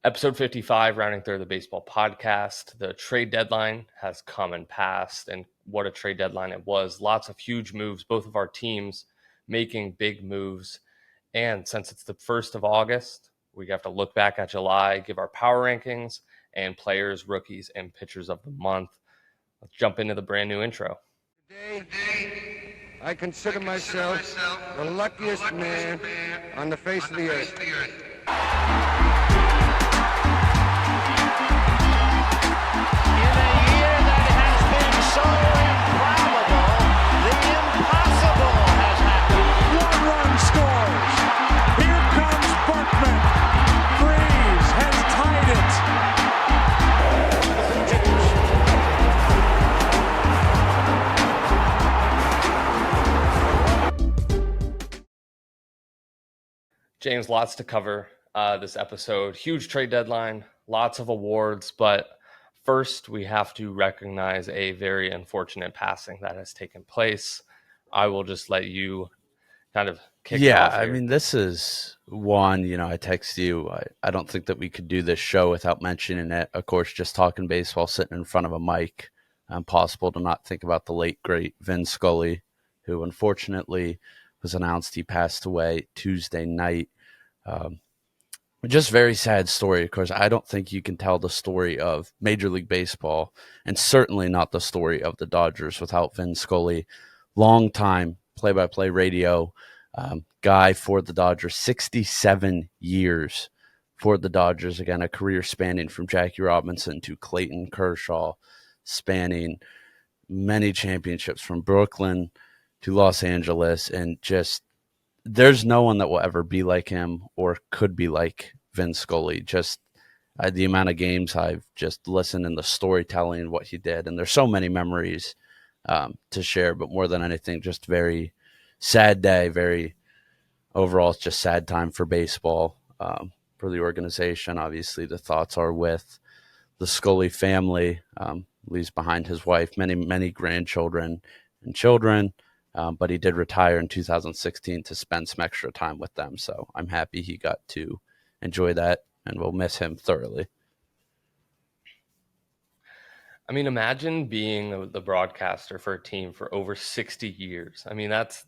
Episode 55, rounding third of the baseball podcast. The trade deadline has come and passed, and what a trade deadline it was. Lots of huge moves, both of our teams making big moves. And since it's the 1st of August, we have to look back at July, give our power rankings, and players, rookies, and pitchers of the month. Let's jump into the brand new intro. Today, I consider myself the luckiest man on the face of the earth. In a year that has been so improbable, the impossible has happened. One run scores. Here comes Berkman. Freeze has tied it. James, lots to cover this episode. Huge trade deadline, lots of awards, but first we have to recognize a very unfortunate passing that has taken place. I will just let you kind of kick it off here. I mean, this is one, I text you. I don't think that we could do this show without mentioning it. Of course, just talking baseball, sitting in front of a mic, impossible to not think about the late, great Vin Sculley, who unfortunately was announced he passed away Tuesday night. Just very sad story. Of course, I don't think you can tell the story of Major League Baseball, and certainly not the story of the Dodgers, without Vin Sculley. Long time play-by-play radio guy for the Dodgers, 67 years for the Dodgers. Again, a career spanning from Jackie Robinson to Clayton Kershaw, spanning many championships from Brooklyn to Los Angeles, and just there's no one that will ever be like him or could be like Vin Sculley. Just the amount of games I've just listened and the storytelling, what he did. And there's so many memories to share, but more than anything, just very sad day, very overall, it's just sad time for baseball, for the organization. Obviously, the thoughts are with the Sculley family, leaves behind his wife, many, many grandchildren and children. But he did retire in 2016 to spend some extra time with them. So I'm happy he got to enjoy that, and we'll miss him thoroughly. I mean, imagine being the broadcaster for a team for over 60 years. I mean, that's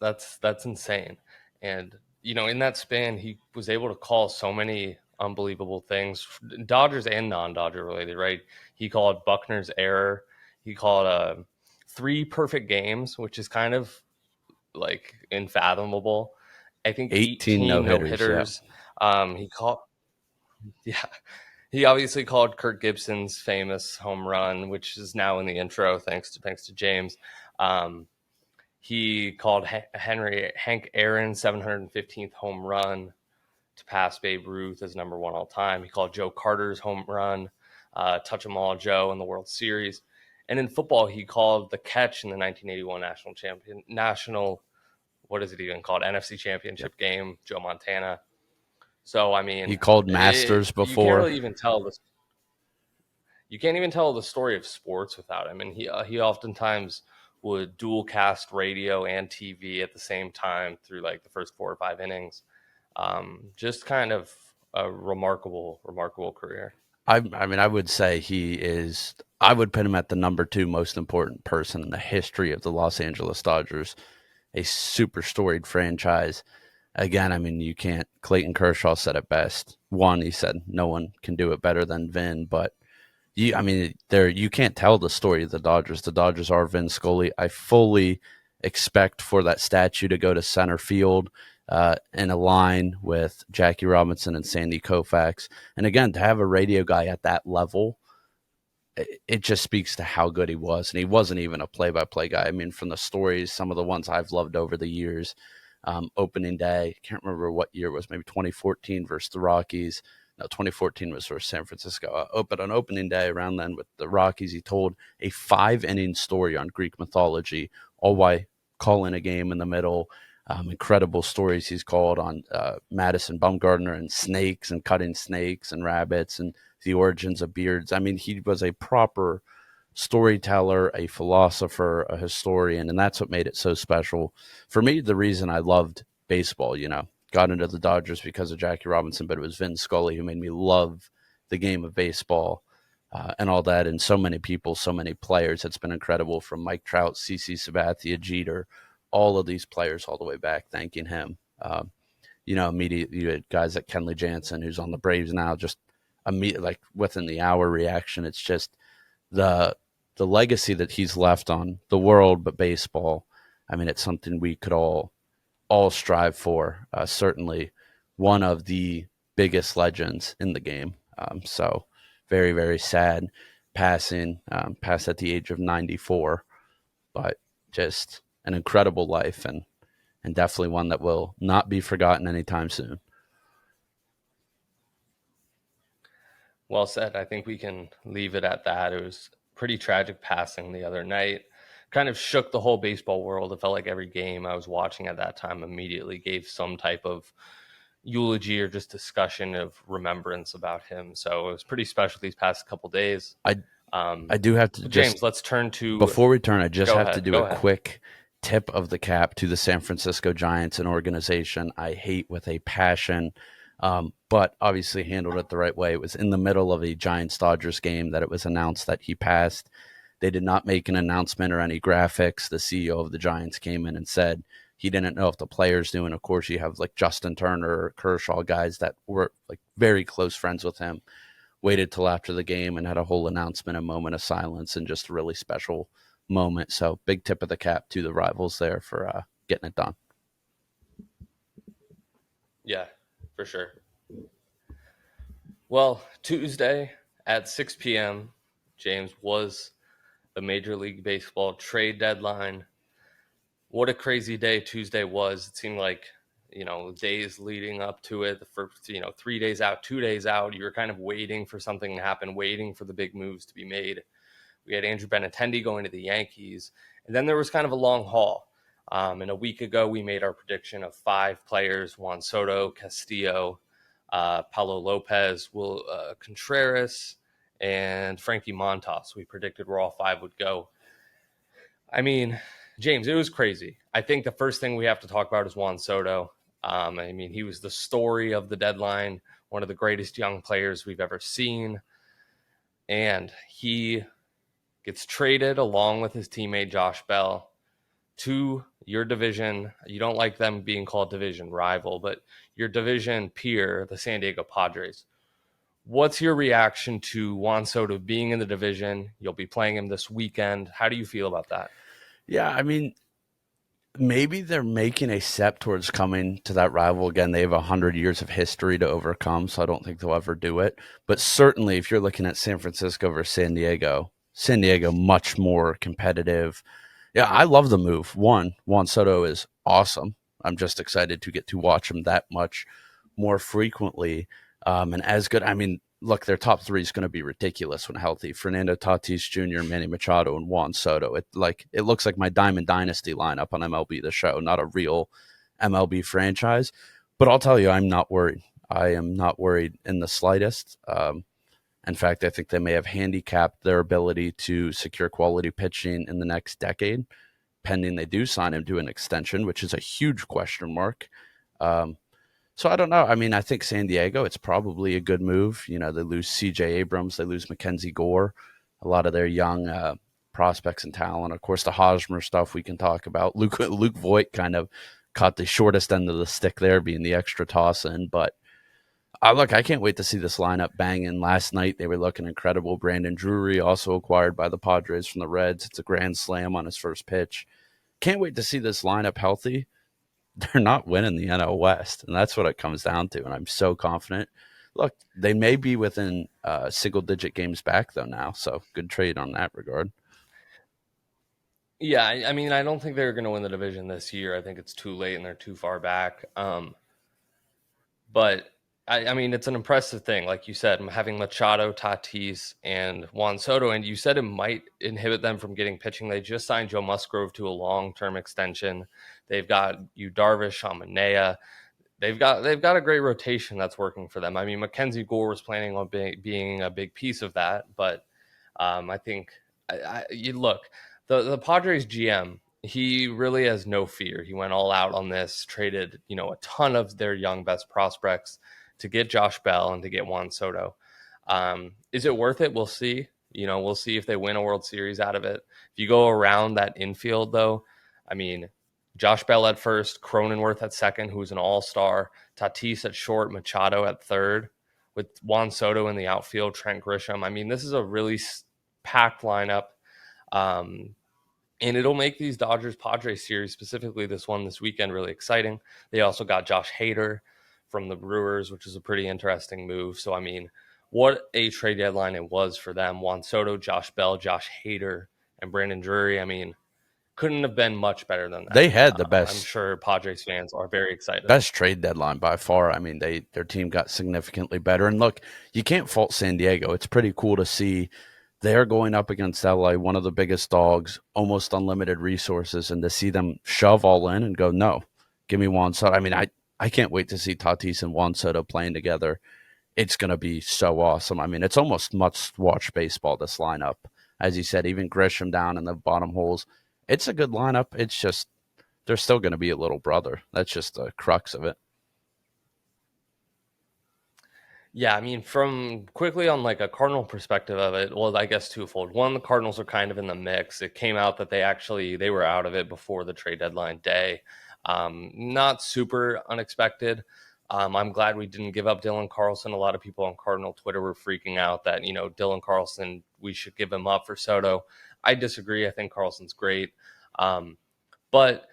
insane. And, in that span, he was able to call so many unbelievable things, Dodgers and non-Dodger related, right? He called Buckner's error. He called 3 perfect games, which is kind of like unfathomable. I think 18 no-hitters. Yeah. He obviously called Kirk Gibson's famous home run, which is now in the intro, thanks to James. He called Hank Aaron's 715th home run to pass Babe Ruth as number 1 all time. He called Joe Carter's home run, touch 'em all Joe in the World Series. And in football, he called the catch in the 1981 what is it even called? NFC Championship game, Joe Montana. So, I mean, he called Masters before. You can't really even tell this. You can't even tell the story of sports without him. And he oftentimes would dual cast radio and TV at the same time through like the first 4 or 5 innings. Just kind of a remarkable career. I mean, I would say I would put him at the number 2 most important person in the history of the Los Angeles Dodgers, a super storied franchise. Again, I mean, Clayton Kershaw said it best. He said no one can do it better than Vin, but you can't tell the story of the Dodgers. The Dodgers are Vin Sculley. I fully expect for that statue to go to center field, in a line with Jackie Robinson and Sandy Koufax. And again, to have a radio guy at that level, it just speaks to how good he was. And he wasn't even a play-by-play guy. I mean, from the stories, some of the ones I've loved over the years, opening day, can't remember what year it was, maybe 2014 versus the Rockies. No, 2014 was versus San Francisco. But on opening day around then with the Rockies, he told a 5-inning story on Greek mythology, all while calling a game in the middle. Incredible stories he's called on Madison Bumgarner and snakes and cutting snakes and rabbits and the origins of beards. I mean, he was a proper storyteller, a philosopher, a historian, and that's what made it so special. For me, the reason I loved baseball, got into the Dodgers because of Jackie Robinson, but it was Vin Sculley who made me love the game of baseball and all that. And so many people, so many players. It's been incredible, from Mike Trout, CC Sabathia, Jeter, all of these players all the way back thanking him. Immediately you had guys like Kenley Jansen, who's on the Braves now, just immediately, like within the hour reaction. It's just the legacy that he's left on the world, but baseball. I mean, it's something we could all strive for. Certainly one of the biggest legends in the game. So very, very sad passing, passed at the age of 94, but just an incredible life, and definitely one that will not be forgotten anytime soon. Well said. I think we can leave it at that. It was pretty tragic passing the other night. Kind of shook the whole baseball world. It felt like every game I was watching at that time immediately gave some type of eulogy or just discussion of remembrance about him. So it was pretty special these past couple days. I do have to James, let's turn to, before we turn, I just have to do a ahead. quick tip of the cap to the San Francisco Giants, an organization I hate with a passion, but obviously handled it the right way. It was in the middle of a Giants-Dodgers game that it was announced that he passed. They did not make an announcement or any graphics. The CEO of the Giants came in and said he didn't know if the players knew. And of course, you have like Justin Turner or Kershaw, guys that were like very close friends with him, waited till after the game and had a whole announcement, a moment of silence, and just a really special moment. So big tip of the cap to the rivals there for getting it done. Yeah, for sure. Well, Tuesday at 6 p.m., James, was the Major League Baseball trade deadline. What a crazy day Tuesday was. It seemed like, days leading up to it, the first, 3 days out, 2 days out, you were kind of waiting for something to happen, waiting for the big moves to be made. We had Andrew Benintendi going to the Yankees, and then there was kind of a long haul. And a week ago, we made our prediction of 5 players: Juan Soto, Castillo, Paulo Lopez, Will Contreras, and Frankie Montas. We predicted where all 5 would go. I mean, James, it was crazy. I think the first thing we have to talk about is Juan Soto. He was the story of the deadline, one of the greatest young players we've ever seen. And he gets traded along with his teammate Josh Bell to your division. You don't like them being called division rival, but your division peer, the San Diego Padres. What's your reaction to Juan Soto being in the division? You'll be playing him this weekend. How do you feel about that? Yeah, I mean, maybe they're making a step towards coming to that rival again. They have 100 years of history to overcome, so I don't think they'll ever do it. But certainly, if you're looking at San Francisco versus San Diego much more competitive. Yeah, I love the move. Juan Soto is awesome. I'm just excited to get to watch him that much more frequently. And as good, I mean, look, their top 3 is going to be ridiculous when healthy. Fernando Tatis Jr., Manny Machado, and Juan Soto. It looks like my Diamond Dynasty lineup on MLB The Show, not a real MLB franchise. But I'll tell you, I'm not worried. I am not worried in the slightest. In fact, I think they may have handicapped their ability to secure quality pitching in the next decade, pending they do sign him to an extension, which is a huge question mark. So I don't know. I mean, I think San Diego, it's probably a good move. They lose C.J. Abrams. They lose Mackenzie Gore, a lot of their young prospects and talent. Of course, the Hosmer stuff we can talk about. Luke Voigt kind of caught the shortest end of the stick there, being the extra toss in. But I can't wait to see this lineup banging. Last night, they were looking incredible. Brandon Drury, also acquired by the Padres from the Reds. It's a grand slam on his first pitch. Can't wait to see this lineup healthy. They're not winning the NL West, and that's what it comes down to, and I'm so confident. Look, they may be within single-digit games back, though, now, so good trade on that regard. Yeah, I mean, I don't think they're going to win the division this year. I think it's too late, and they're too far back. But I mean, it's an impressive thing. Like you said, having Machado, Tatis, and Juan Soto, and you said it might inhibit them from getting pitching. They just signed Joe Musgrove to a long-term extension. They've got Darvish, Amanea. They've got a great rotation that's working for them. I mean, Mackenzie Gore was planning on being a big piece of that, but I think you look, the Padres GM, he really has no fear. He went all out on this, traded a ton of their young best prospects to get Josh Bell and to get Juan Soto. Is it worth it? We'll see. We'll see if they win a World Series out of it. If you go around that infield, though, I mean, Josh Bell at first, Cronenworth at second, who's an all-star, Tatis at short, Machado at third, with Juan Soto in the outfield, Trent Grisham. I mean, this is a really packed lineup. And it'll make these Dodgers-Padres series, specifically this one this weekend, really exciting. They also got Josh Hader from the Brewers, which is a pretty interesting move. So, I mean, what a trade deadline it was for them. Juan Soto, Josh Bell, Josh Hader, and Brandon Drury. I mean, couldn't have been much better than that. They had the I'm best sure Padres fans are very excited. best trade deadline by far. I mean, their team got significantly better. And look, you can't fault San Diego. It's pretty cool to see they're going up against LA, one of the biggest dogs, almost unlimited resources, and to see them shove all in and go, no, give me Juan Soto. I mean, I can't wait to see Tatis and Juan Soto playing together. It's going to be so awesome. I mean, it's almost must-watch baseball, this lineup. As you said, even Grisham down in the bottom holes. It's a good lineup. It's just they're still going to be a little brother. That's just the crux of it. Yeah, I mean, from quickly on like a Cardinal perspective of it, well, I guess twofold. One, the Cardinals are kind of in the mix. It came out that they were out of it before the trade deadline day. Not super unexpected. I'm glad we didn't give up Dylan Carlson. A lot of people on Cardinal Twitter were freaking out that, Dylan Carlson, we should give him up for Soto. I disagree. I think Carlson's great. But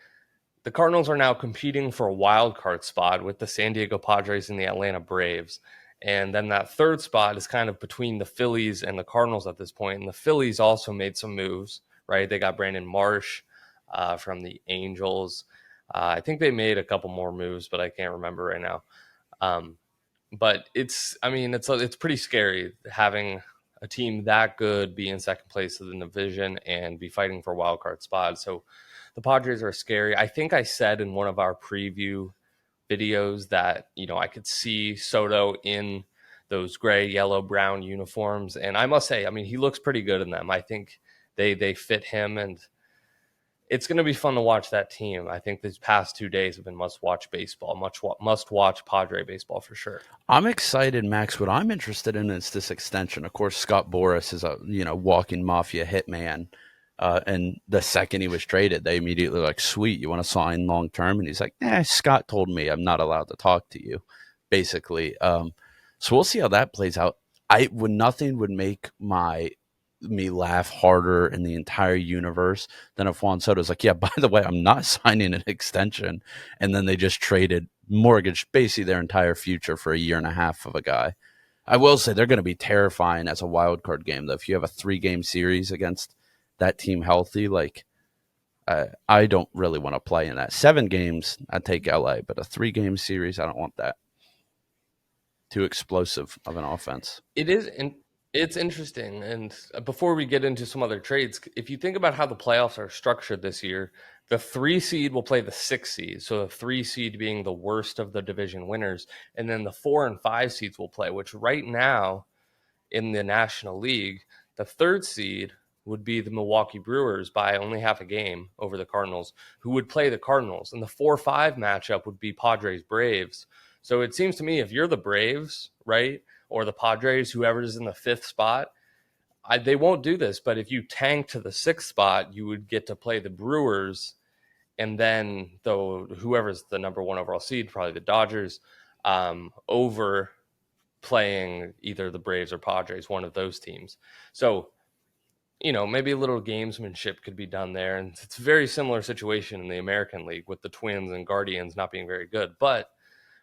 the Cardinals are now competing for a wild card spot with the San Diego Padres and the Atlanta Braves. And then that third spot is kind of between the Phillies and the Cardinals at this point. And the Phillies also made some moves, right? They got Brandon Marsh from the Angels. I think they made a couple more moves, but I can't remember right now. But it's pretty scary having a team that good be in second place of the division and be fighting for a wild card spot. So the Padres are scary. I think I said in one of our preview videos that, I could see Soto in those gray, yellow, brown uniforms. And I must say, I mean, he looks pretty good in them. I think they fit him, and it's going to be fun to watch that team. I think these past 2 days have been must-watch baseball, must-watch Padre baseball for sure. I'm excited, Max. What I'm interested in is this extension. Of course, Scott Boras is a walking mafia hitman. And the second he was traded, they immediately were like, sweet, you want to sign long term? And he's like, Scott told me I'm not allowed to talk to you, basically. So we'll see how that plays out. Nothing would make me laugh harder in the entire universe than if Juan Soto's like, yeah, by the way, I'm not signing an extension. And then they just mortgaged basically their entire future for a year and a half of a guy. I will say they're going to be terrifying as a wild card game, though. If you have a 3-game series against that team healthy, like I don't really want to play in that. 7 games, I take LA, but a 3-game series, I don't want that. Too explosive of an offense. It is, and it's interesting. And before we get into some other trades, if you think about how the playoffs are structured this year, the 3 seed will play the 6 seed. So the 3 seed being the worst of the division winners, and then the 4 and 5 seeds will play. Which right now in the National League, the 3rd seed would be the Milwaukee Brewers by only half a game over the Cardinals, who would play the Cardinals. And the 4-5 matchup would be Padres Braves. So it seems to me if you're the Braves, right, or the Padres, whoever's in the 5th spot, they won't do this. But if you tank to the 6th spot, you would get to play the Brewers. And then whoever's the number 1 overall seed, probably the Dodgers, over playing either the Braves or Padres, one of those teams. So maybe a little gamesmanship could be done there. And it's a very similar situation in the American League with the Twins and Guardians not being very good. But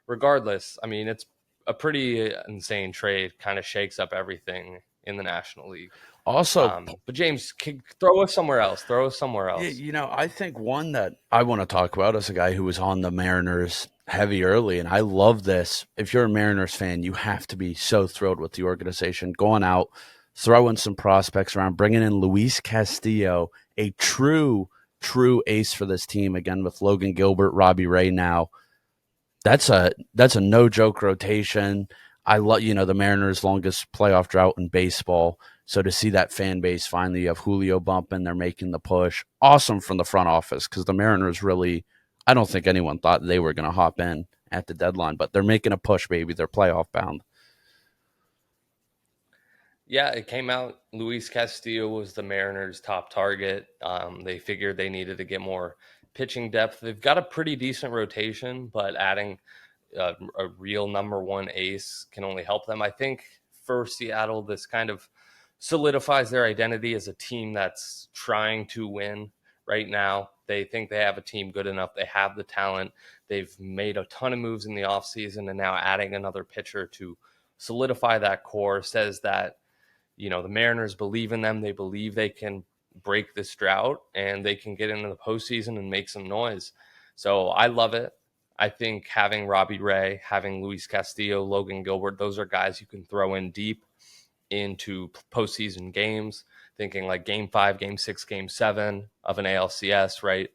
regardless, I mean, it's a pretty insane trade, kind of shakes up everything in the National League. Also, but James, throw us somewhere else. Yeah, I think one that I want to talk about is a guy who was on the Mariners heavy early, and I love this. If you're a Mariners fan, you have to be so thrilled with the organization going out, throwing some prospects around, bringing in Luis Castillo, a true ace for this team, again with Logan Gilbert, Robbie Ray now. That's a no-joke rotation. I love, the Mariners' longest playoff drought in baseball. So to see that fan base finally, you have Julio bumping, they're making the push. Awesome from the front office, because the Mariners really, I don't think anyone thought they were going to hop in at the deadline, but they're making a push, baby. They're playoff bound. Yeah, it came out. Luis Castillo was the Mariners' top target. They figured they needed to get more pitching depth. They've got a pretty decent rotation, but adding a real number one ace can only help them. I think for Seattle, this kind of solidifies their identity as a team that's trying to win right now. They think they have a team good enough. They have the talent. They've made a ton of moves in the offseason, and now adding another pitcher to solidify that core says that the Mariners believe in them. They believe they can break this drought and they can get into the postseason and make some noise. So I love it. I think having Robbie Ray, having Luis Castillo, Logan Gilbert, those are guys you can throw in deep into postseason games, thinking like game 5, game 6, game 7 of an ALCS, right?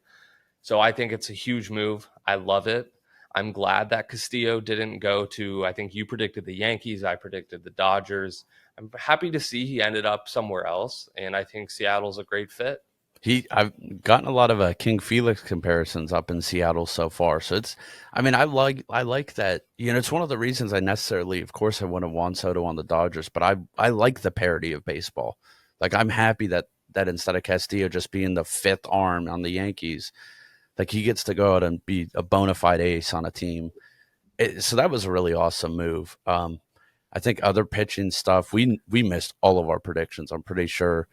So I think it's a huge move. I love it. I'm glad that Castillo didn't go to, I think you predicted the Yankees. I predicted the Dodgers. I'm happy to see he ended up somewhere else. And I think Seattle's a great fit. I've gotten a lot of King Felix comparisons up in Seattle so far. So I like that. It's one of the reasons of course, I wouldn't have Juan Soto on the Dodgers, but I like the parody of baseball. Like, I'm happy that instead of Castillo just being the fifth arm on the Yankees, like, he gets to go out and be a bona fide ace on a team. So that was a really awesome move. I think other pitching stuff, we missed all of our predictions, I'm pretty sure.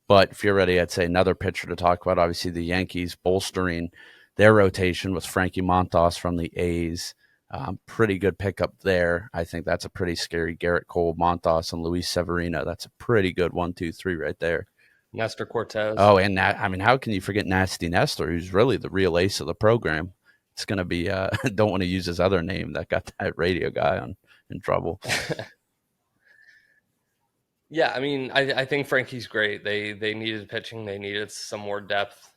But if you're ready, I'd say another pitcher to talk about. Obviously, the Yankees bolstering their rotation with Frankie Montas from the A's. Pretty good pickup there. I think that's a pretty scary Garrett Cole, Montas, and Luis Severino. That's a pretty good 1-2-3 right there. Nestor Cortez. Oh, and how can you forget Nasty Nestor, who's really the real ace of the program? It's going to be, don't want to use his other name that got that radio guy in trouble. Yeah, I think Frankie's great. They needed pitching. They needed some more depth,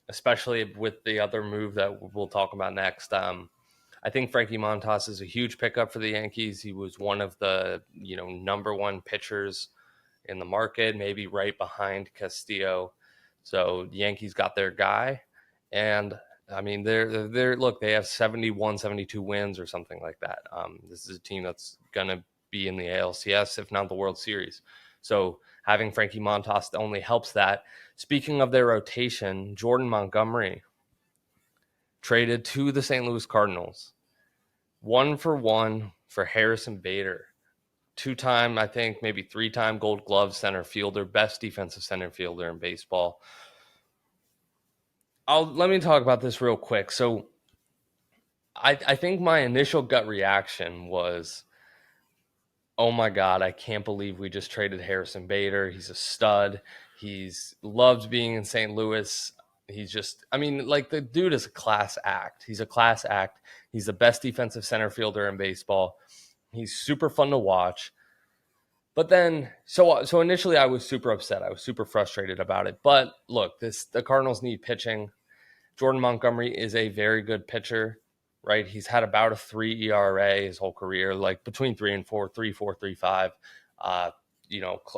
especially with the other move that we'll talk about next. I think Frankie Montas is a huge pickup for the Yankees. He was one of the number one pitchers in the market, maybe right behind Castillo. So the Yankees got their guy, and they're look, they have 71, 72 wins or something like that. This is a team that's gonna be in the ALCS, if not the World Series. So having Frankie Montas only helps that. Speaking of their rotation, Jordan Montgomery traded to the St. Louis Cardinals. 1-for-1 for Harrison Bader. 2-time, I think maybe 3-time Gold Glove center fielder, best defensive center fielder in baseball. Let me talk about this real quick. So I think my initial gut reaction was, oh my God, I can't believe we just traded Harrison Bader. He's a stud. He's loved being in St. Louis. He's just, the dude is a class act. He's a class act. He's the best defensive center fielder in baseball. He's super fun to watch. But then, so initially I was super upset. I was super frustrated about it. But look, the Cardinals need pitching. Jordan Montgomery is a very good pitcher, right? He's had about a 3 ERA his whole career, like between 3 and 4, 3.4, 3.5,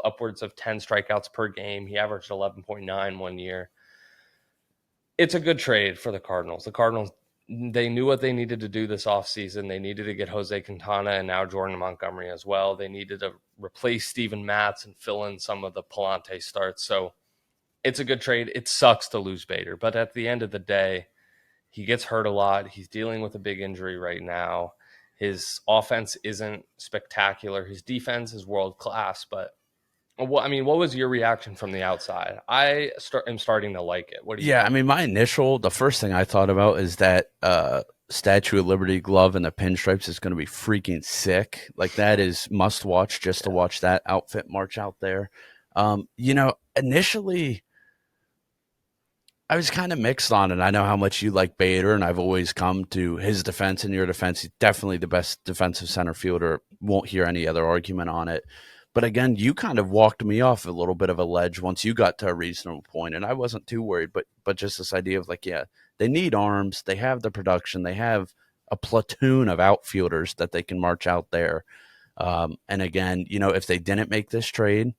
upwards of 10 strikeouts per game. He averaged 11.9 one year. It's a good trade for the Cardinals. The Cardinals, they knew what they needed to do this offseason. They needed to get Jose Quintana and now Jordan Montgomery as well. They needed to replace Steven Matz and fill in some of the Palante starts. So it's a good trade. It sucks to lose Bader, but at the end of the day, he gets hurt a lot. He's dealing with a big injury right now. His offense isn't spectacular. His defense is world class, but what was your reaction from the outside? I am starting to like it. What do you think? The first thing I thought about is that Statue of Liberty glove and the pinstripes is going to be freaking sick. Like, that is must watch just to watch that outfit march out there. Initially, I was kind of mixed on it. I know how much you like Bader, and I've always come to his defense and your defense. He's definitely the best defensive center fielder. Won't hear any other argument on it. But again, you kind of walked me off a little bit of a ledge once you got to a reasonable point, and I wasn't too worried. But just this idea of they need arms. They have the production. They have a platoon of outfielders that they can march out there. And again, if they didn't make this trade,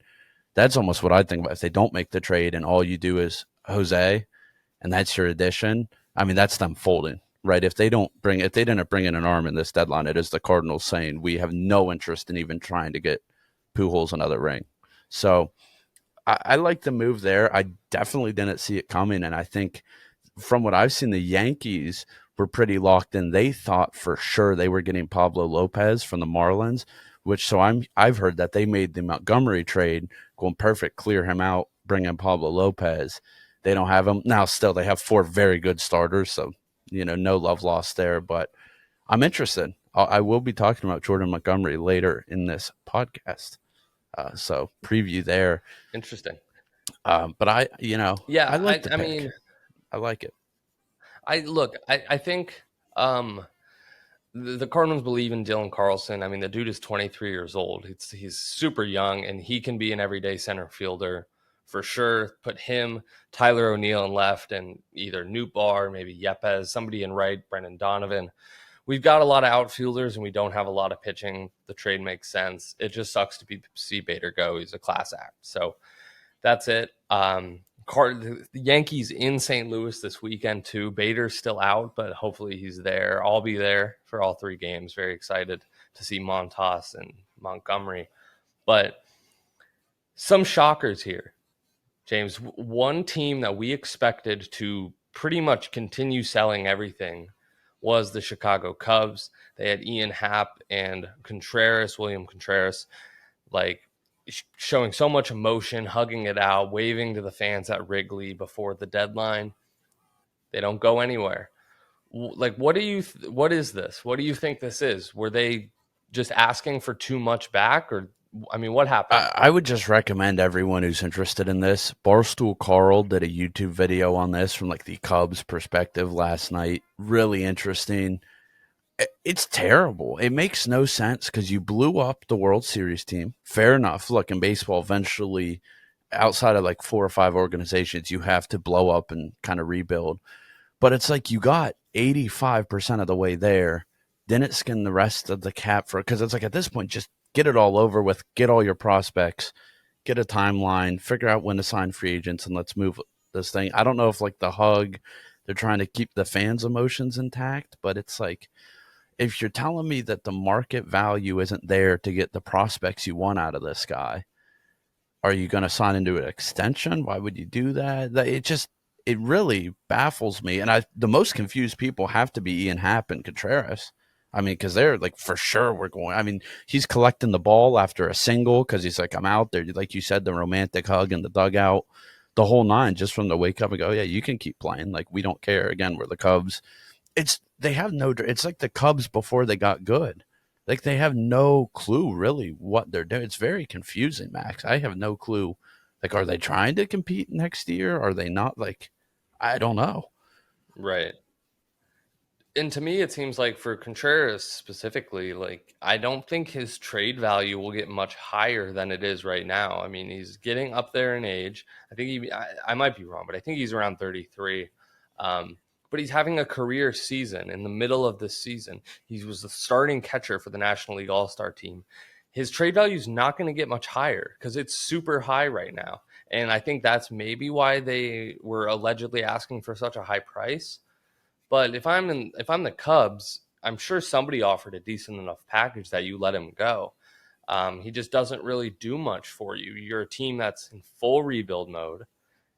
that's almost what I think about. If they don't make the trade and all you do is Jose, and that's your addition, that's them folding, right? If they didn't bring in an arm in this deadline, it is the Cardinals saying we have no interest in even trying to get Pujols another ring. So I like the move there. I definitely didn't see it coming, and I think from what I've seen, the Yankees were pretty locked in. They thought for sure they were getting Pablo Lopez from the Marlins, which I've heard that they made the Montgomery trade going perfect, clear him out, bring in Pablo Lopez. They don't have him now. Still, they have 4 very good starters, so no love lost there. But I'm interested. I will be talking about Jordan Montgomery later in this podcast, so preview there. Interesting. But Yeah, I like the I pick. mean, I like it. I think the Cardinals believe in Dylan Carlson. I mean, the dude is 23 years old. He's super young, and he can be an everyday center fielder for sure. Put him, Tyler O'Neill in left, and either Nootbaar, maybe Yepes, somebody in right, Brendan Donovan. We've got a lot of outfielders, and we don't have a lot of pitching. The trade makes sense. It just sucks to see Bader go. He's a class act. So that's it. The Yankees in St. Louis this weekend too. Bader's still out, but hopefully he's there. I'll be there for all 3 games. Very excited to see Montas and Montgomery. But some shockers here, James. One team that we expected to pretty much continue selling everything was the Chicago Cubs. They had Ian Happ and William Contreras, like showing so much emotion, hugging it out, waving to the fans at Wrigley before the deadline. They don't go anywhere. Like, what is this? What do you think this is? Were they just asking for too much back, or I mean, what happened? I would just recommend everyone who's interested in this. Barstool Carl did a YouTube video on this from like the Cubs perspective last night. Really interesting. It's terrible. It makes no sense because you blew up the World Series team. Fair enough. Look, in baseball, eventually, outside of like 4 or 5 organizations, you have to blow up and kind of rebuild. But it's like you got 85% of the way there. Didn't skin the rest of the cap for it because it's like at this point, just get it all over with, get all your prospects, get a timeline, figure out when to sign free agents, and let's move this thing. I don't know if like the hug, they're trying to keep the fans' emotions intact, but it's like if you're telling me that the market value isn't there to get the prospects you want out of this guy, are you going to sign into an extension? Why would you do that? It really baffles me. And the most confused people have to be Ian Happ and Contreras. I mean, because they're like, for sure we're going. I mean, he's collecting the ball after a single because he's like, I'm out there. Like you said, the romantic hug in the dugout, the whole 9, just from the wake up and go, yeah, you can keep playing. Like, we don't care. Again, we're the Cubs. It's like the Cubs before they got good. Like, they have no clue really what they're doing. It's very confusing, Max. I have no clue. Like, are they trying to compete next year? Are they not? Like, I don't know. Right. And to me, it seems like for Contreras specifically, like, I don't think his trade value will get much higher than it is right now. I mean, he's getting up there in age. I think I might be wrong, but I think he's around 33. But he's having a career season in the middle of this season. He was the starting catcher for the National League All-Star team. His trade value is not going to get much higher because it's super high right now. And I think that's maybe why they were allegedly asking for such a high price. But if I'm the Cubs, I'm sure somebody offered a decent enough package that you let him go. He just doesn't really do much for you. You're a team that's in full rebuild mode,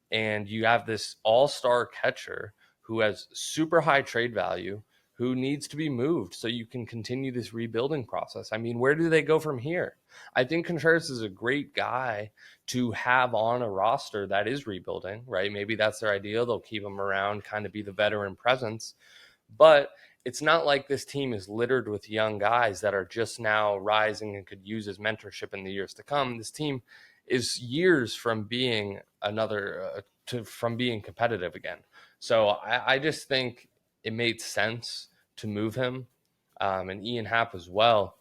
and you have this all-star catcher who has super high trade value, who needs to be moved so you can continue this rebuilding process. I mean, where do they go from here? I think Contreras is a great guy to have on a roster that is rebuilding, right? Maybe that's their idea. They'll keep him around, kind of be the veteran presence. But it's not like this team is littered with young guys that are just now rising and could use his mentorship in the years to come. This team is years from being from being competitive again. So I just think it made sense to move him, and Ian Happ as well.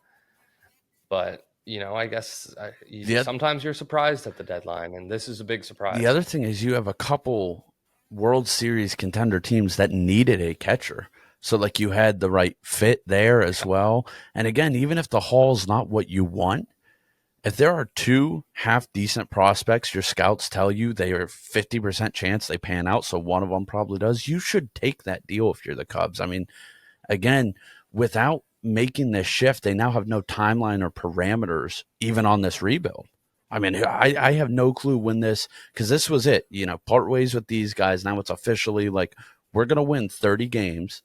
But, I guess sometimes you're surprised at the deadline, and this is a big surprise. The other thing is you have a couple World Series contender teams that needed a catcher. So, like, you had the right fit there as well. And again, even if the haul's not what you want, if there are 2 half-decent prospects, your scouts tell you they are 50% chance they pan out, so one of them probably does, you should take that deal if you're the Cubs. I mean, again, without making this shift, they now have no timeline or parameters even on this rebuild. I mean, I have no clue when this, because this was it, part ways with these guys. Now it's officially like, we're going to win 30 games.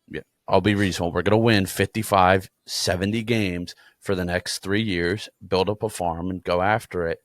Yeah, I'll be reasonable. We're going to win 55, 70 games for the next 3 years, build up a farm and go after it.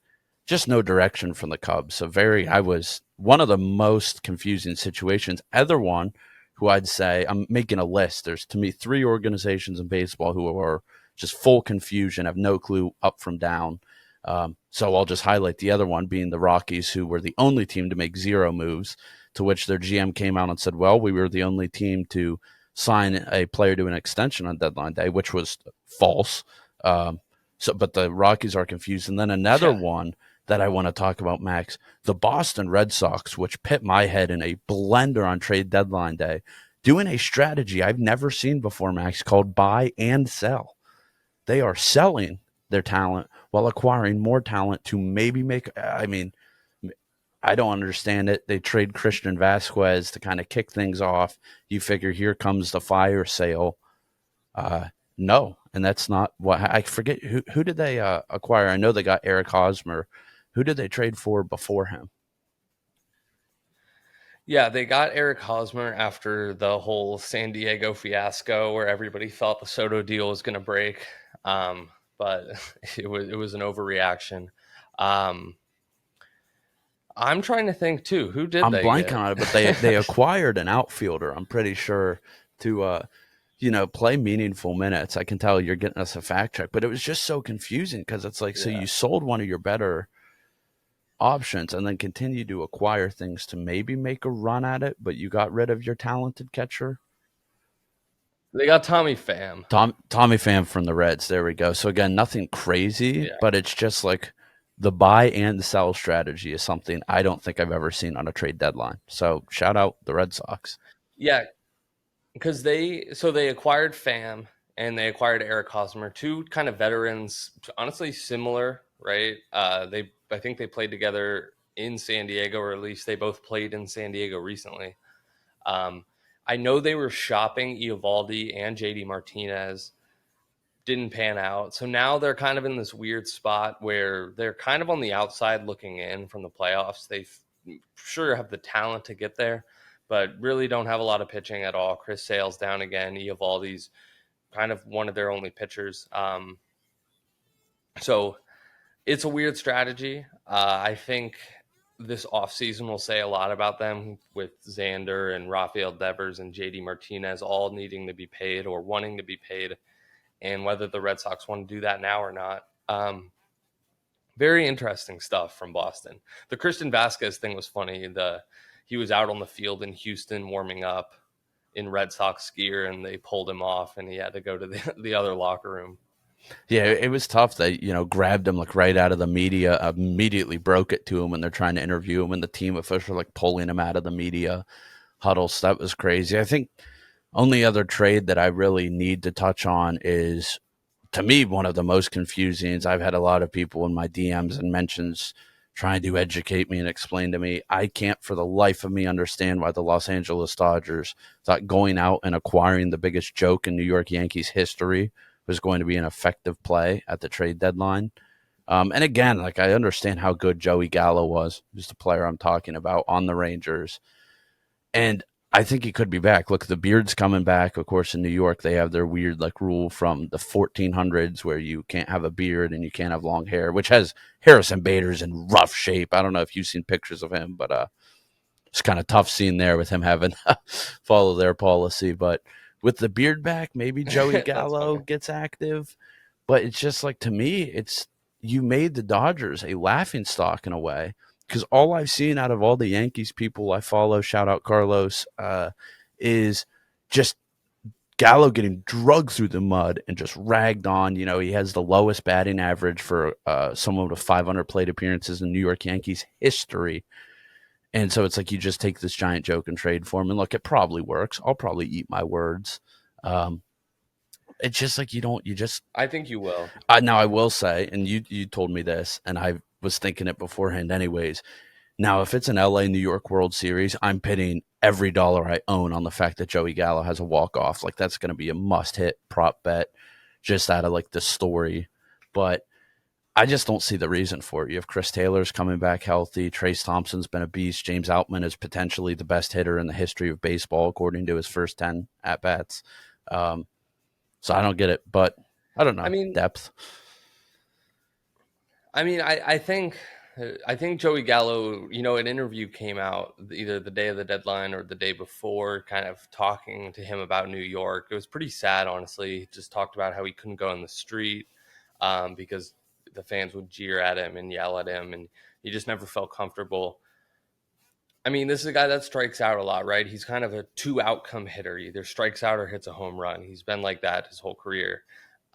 Just no direction from the Cubs. So I was one of the most confusing situations. Other one who I'd say, I'm making a list. There's, to me, 3 organizations in baseball who are just full confusion, have no clue up from down. So I'll just highlight the other one being the Rockies, who were the only team to make 0 moves, to which their GM came out and said, well, we were the only team to sign a player to an extension on deadline day, which was false. But the Rockies are confused. And then another one that I want to talk about, Max, the Boston Red Sox, which pit my head in a blender on trade deadline day, doing a strategy I've never seen before, Max, called buy and sell. They are selling their talent while acquiring more talent to maybe make, I mean, I don't understand it. They trade Christian Vasquez to kind of kick things off. You figure here comes the fire sale. No, and that's not what I forget. Who did they acquire? I know they got Eric Hosmer. Who did they trade for before him? Yeah, they got Eric Hosmer after the whole San Diego fiasco where everybody thought the Soto deal was going to break. But it was an overreaction. I'm trying to think too. Who did I'm they blanking get? on it, but they acquired an outfielder, I'm pretty sure, to play meaningful minutes. I can tell you're getting us a fact check, but it was just so confusing because it's like, so you sold one of your better options and then continue to acquire things to maybe make a run at it, but you got rid of your talented catcher. They got Tommy Pham. Tommy Pham from the Reds. There we go. So again, nothing crazy, but it's just like the buy and the sell strategy is something I don't think I've ever seen on a trade deadline. So shout out the Red Sox. Yeah, because they acquired Pham and they acquired Eric Hosmer, 2 kind of veterans, honestly similar, right? I think they played together in San Diego, or at least they both played in San Diego recently. I know they were shopping Eovaldi and JD Martinez. Didn't pan out. So now they're kind of in this weird spot where they're kind of on the outside looking in from the playoffs. They sure have the talent to get there, but really don't have a lot of pitching at all. Chris Sale's down again. Eovaldi's kind of one of their only pitchers. So it's a weird strategy. I think this offseason will say a lot about them, with Xander and Rafael Devers and JD Martinez all needing to be paid or wanting to be paid, and whether the Red Sox want to do that now or not. Very interesting stuff from Boston. The Christian Vasquez thing was funny. He was out on the field in Houston warming up in Red Sox gear, and they pulled him off, and he had to go to the other locker room. Yeah, it was tough. They, grabbed him like right out of the media, immediately broke it to him when they're trying to interview him, and the team official like pulling him out of the media huddles. That was crazy. I think only other trade that I really need to touch on is, to me, one of the most confusing. I've had a lot of people in my DMs and mentions trying to educate me and explain to me. I can't for the life of me understand why the Los Angeles Dodgers thought going out and acquiring the biggest joke in New York Yankees history was going to be an effective play at the trade deadline. And again, like, I understand how good Joey Gallo was, just the player I'm talking about on the Rangers. And I think he could be back. Look, the beard's coming back. Of course, in New York, they have their weird like rule from the 1400s where you can't have a beard and you can't have long hair, which has Harrison Bader's in rough shape. I don't know if you've seen pictures of him, but it's kind of tough scene there with him having follow their policy. But with the beard back, maybe Joey Gallo gets active. But it's just like, to me, you made the Dodgers a laughing stock in a way. Because all I've seen out of all the Yankees people I follow, shout out Carlos, is just Gallo getting drugged through the mud and just ragged on. He has the lowest batting average for someone with 500 plate appearances in New York Yankees history. And so it's like, you just take this giant joke and trade for him. And look, it probably works. I'll probably eat my words. It's just like, I think you will. Now, I will say, and you told me this, and I was thinking it beforehand anyways. Now, if it's an LA New York World Series, I'm pitting every dollar I own on the fact that Joey Gallo has a walk-off. Like, that's going to be a must-hit prop bet just out of, like, the story. But I just don't see the reason for it. You have Chris Taylor's coming back healthy. Trace Thompson's been a beast. James Outman is potentially the best hitter in the history of baseball, according to his first 10 at-bats. So I don't get it, but I don't know. I mean, Depth. I think Joey Gallo, an interview came out either the day of the deadline or the day before, kind of talking to him about New York. It was pretty sad, honestly. He just talked about how he couldn't go in the street because the fans would jeer at him and yell at him, and he just never felt comfortable. I mean, this is a guy that strikes out a lot, right? He's kind of a two outcome hitter. He either strikes out or hits a home run. He's been like that his whole career.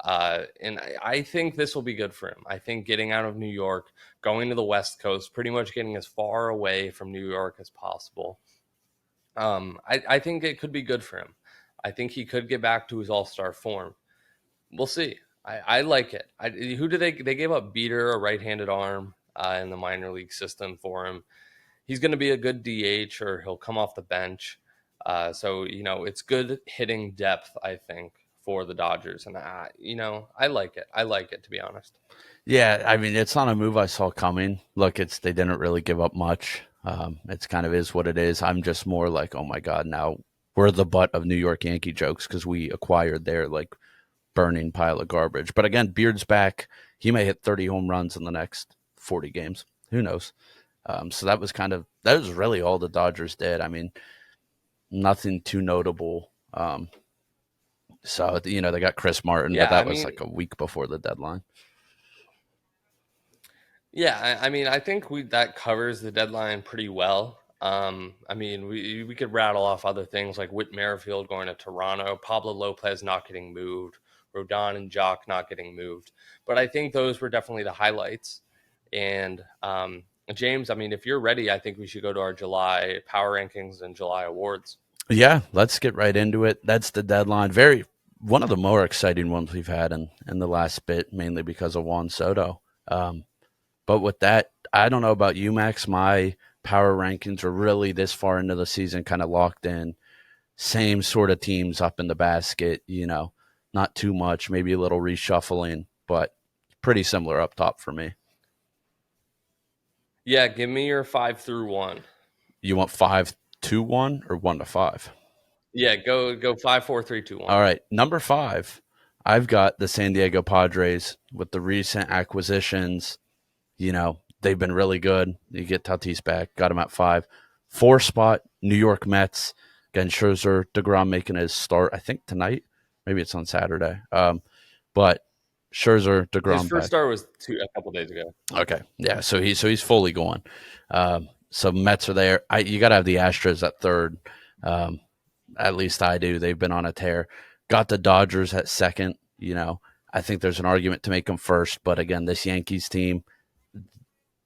And I think this will be good for him. I think getting out of New York, going to the West Coast, pretty much getting as far away from New York as possible. I think it could be good for him. I think he could get back to his all-star form. We'll see. I like it. Who did they gave up Beater, a right-handed arm in the minor league system for him. He's going to be a good DH, or he'll come off the bench. So, it's good hitting depth, I think, for the Dodgers. And, I like it. I like it, to be honest. Yeah, I mean, it's not a move I saw coming. Look, they didn't really give up much. It's kind of is what it is. I'm just more like, oh my God, now we're the butt of New York Yankee jokes because we acquired their like burning pile of garbage. But again, Beard's back. He may hit 30 home runs in the next 40 games. Who knows? So that was really all the Dodgers did. I mean, nothing too notable. So, they got Chris Martin, but that was like a week before the deadline. Yeah, I think that covers the deadline pretty well. We could rattle off other things like Whit Merrifield going to Toronto, Pablo Lopez not getting moved, Rodon and Jock not getting moved. But I think those were definitely the highlights. And James, if you're ready, I think we should go to our July power rankings and July awards. Yeah, let's get right into it. That's the deadline. One of the more exciting ones we've had in the last bit, mainly because of Juan Soto. But with that, I don't know about you, Max. My power rankings are really this far into the season kind of locked in. Same sort of teams up in the basket, not too much, maybe a little reshuffling, but pretty similar up top for me. Yeah, give me your 5 through 1. You want 5 to 1 or 1 to 5? Yeah, go 5, 4, 3, 2, 1. All right, number 5, I've got the San Diego Padres with the recent acquisitions. They've been really good. You get Tatis back, got him at 5. 4 spot, New York Mets. Again, Scherzer, DeGrom making his start, I think tonight. Maybe it's on Saturday. But Scherzer, DeGrom. His first start was a couple days ago. Okay, yeah. So he's fully going. So Mets are there. You got to have the Astros at 3rd. At least I do. They've been on a tear. Got the Dodgers at 2nd. I think there's an argument to make them 1st. But again, this Yankees team,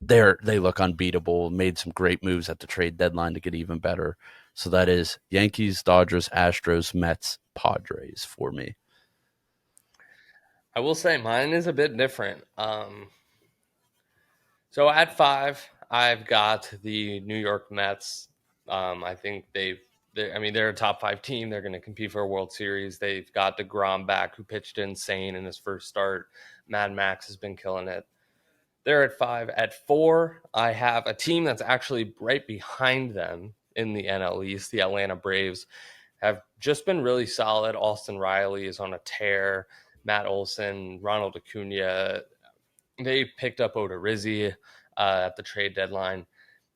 they look unbeatable. Made some great moves at the trade deadline to get even better. So that is Yankees, Dodgers, Astros, Mets, Padres for me. I will say mine is a bit different. So at 5, I've got the New York Mets. I think they're a top 5 team. They're going to compete for a World Series. They've got DeGrom back, who pitched insane in his first start. Mad Max has been killing it. They're at 5. At 4, I have a team that's actually right behind them in the NL East. The Atlanta Braves have just been really solid. Austin Riley is on a tear. Matt Olson, Ronald Acuna. They picked up Odorizzi at the trade deadline.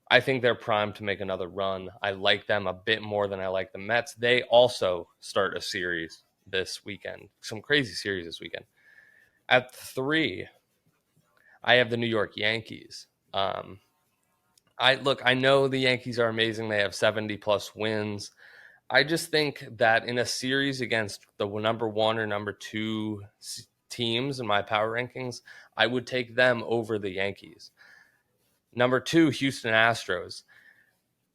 I think they're primed to make another run. I like them a bit more than I like the Mets. They also start a series this weekend. Some crazy series this weekend. At 3, I have the New York Yankees. I know the Yankees are amazing. They have 70-plus wins. I just think that in a series against the number 1 or number 2 teams in my power rankings, I would take them over the Yankees. Number 2, Houston Astros.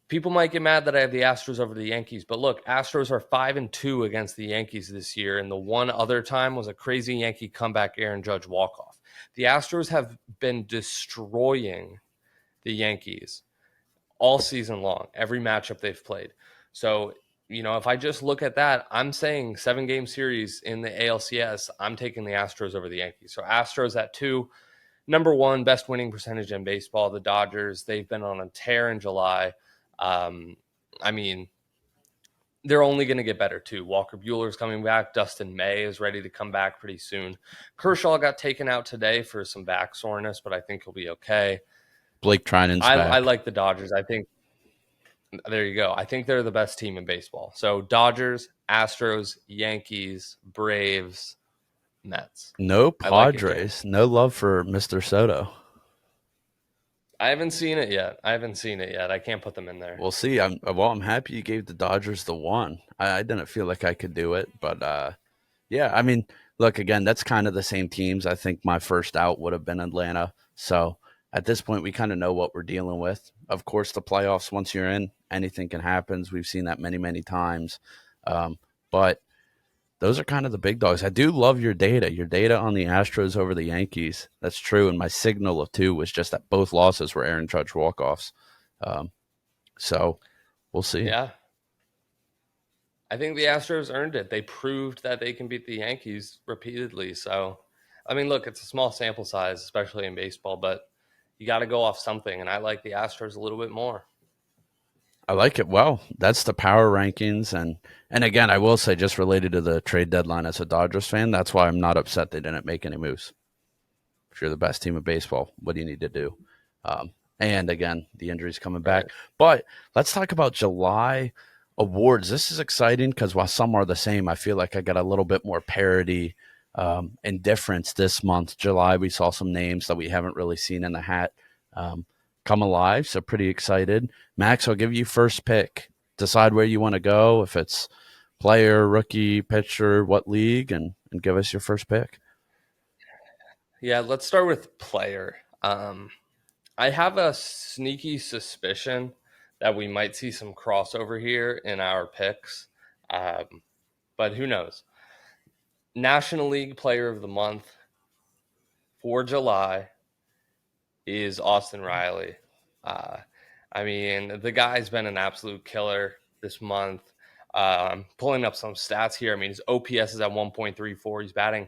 People might get mad that I have the Astros over the Yankees, but look, Astros are 5-2 against the Yankees this year, and the one other time was a crazy Yankee comeback Aaron Judge walk-off. The Astros have been destroying the Yankees all season long, every matchup they've played. So, if I just look at that, I'm saying 7-game series in the ALCS, I'm taking the Astros over the Yankees. So Astros at 2. Number 1, best winning percentage in baseball, the Dodgers. They've been on a tear in July. I mean, they're only going to get better too. Walker Buehler's coming back. Dustin May is ready to come back pretty soon. Kershaw got taken out today for some back soreness, but I think he'll be okay. Blake Trinan's I back. like the Dodgers. I think there you go. I think they're the best team in baseball. So Dodgers, Astros, Yankees, Braves, Mets. No I like it, King. Padres. No love for Mr. Soto. I haven't seen it yet. I can't put them in there. We'll see. I'm happy you gave the Dodgers the 1. I didn't feel like I could do it, but yeah. I mean, look, again, that's kind of the same teams. I think my first out would have been Atlanta. So at this point, we kind of know what we're dealing with. Of course, the playoffs, once you're in, anything can happen. We've seen that many, many times. But those are kind of the big dogs. I do love your data. Your data on the Astros over the Yankees. That's true. And my signal of 2 was just that both losses were Aaron Judge walk-offs. So we'll see. Yeah. I think the Astros earned it. They proved that they can beat the Yankees repeatedly. So, I mean, look, it's a small sample size, especially in baseball, but you got to go off something. And I like the Astros a little bit more. I like it. Well, that's the power rankings. And again, I will say, just related to the trade deadline as a Dodgers fan, that's why I'm not upset they didn't make any moves. If you're the best team of baseball, what do you need to do? And again, the injury's coming back. Right. But let's talk about July awards. This is exciting because while some are the same, I feel like I got a little bit more parity and difference this month. July, we saw some names that we haven't really seen in the hat come alive, so pretty excited. Max, I'll give you first pick. Decide where you want to go, if it's player, rookie, pitcher, what league, and give us your first pick. Yeah, let's start with player. I have a sneaky suspicion that we might see some crossover here in our picks, but who knows? National League Player of the Month for July is Austin Riley. I mean, the guy's been an absolute killer this month. Pulling up some stats here. I mean, his OPS is at 1.34. He's batting